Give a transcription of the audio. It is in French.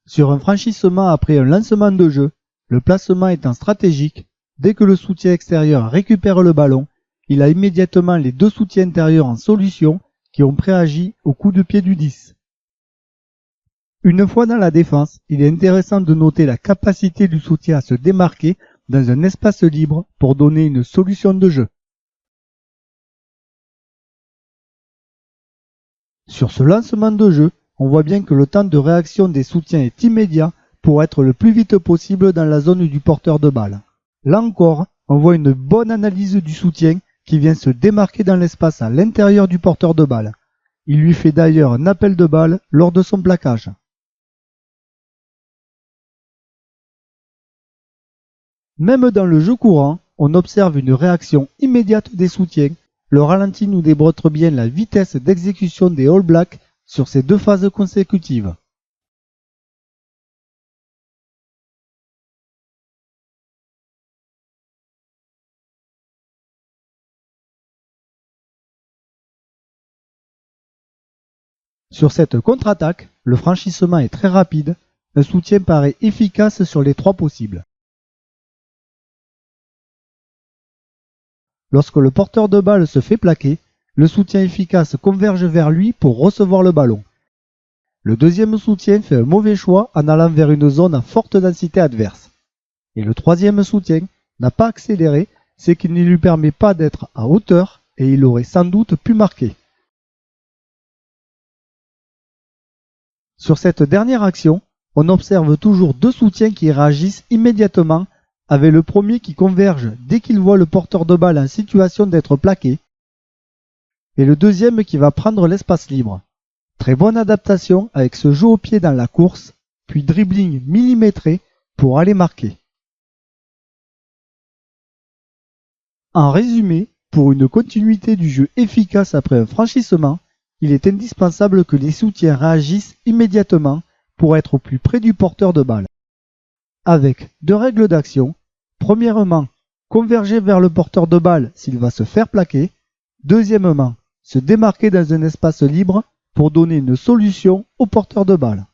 Sur un franchissement après un lancement de jeu, le placement étant stratégique, dès que le soutien extérieur récupère le ballon, il a immédiatement les deux soutiens intérieurs en solution qui ont préagi au coup de pied du 10. Une fois dans la défense, il est intéressant de noter la capacité du soutien à se démarquer dans un espace libre pour donner une solution de jeu. Sur ce lancement de jeu, on voit bien que le temps de réaction des soutiens est immédiat pour être le plus vite possible dans la zone du porteur de balle. Là encore, on voit une bonne analyse du soutien qui vient se démarquer dans l'espace à l'intérieur du porteur de balle. Il lui fait d'ailleurs un appel de balle lors de son plaquage. Même dans le jeu courant, on observe une réaction immédiate des soutiens. Le ralenti nous démontre bien la vitesse d'exécution des All Blacks sur ces deux phases consécutives. Sur cette contre-attaque, le franchissement est très rapide, un soutien paraît efficace sur les trois possibles. Lorsque le porteur de balle se fait plaquer, le soutien efficace converge vers lui pour recevoir le ballon. Le deuxième soutien fait un mauvais choix en allant vers une zone à forte densité adverse. Et le troisième soutien n'a pas accéléré, ce qui ne lui permet pas d'être à hauteur et il aurait sans doute pu marquer. Sur cette dernière action, on observe toujours deux soutiens qui réagissent immédiatement, avec le premier qui converge dès qu'il voit le porteur de balle en situation d'être plaqué, et le deuxième qui va prendre l'espace libre. Très bonne adaptation avec ce jeu au pied dans la course, puis dribbling millimétré pour aller marquer. En résumé, pour une continuité du jeu efficace après un franchissement, il est indispensable que les soutiens réagissent immédiatement pour être au plus près du porteur de balle. Avec deux règles d'action. Premièrement, converger vers le porteur de balle s'il va se faire plaquer. Deuxièmement, se démarquer dans un espace libre pour donner une solution au porteur de balle.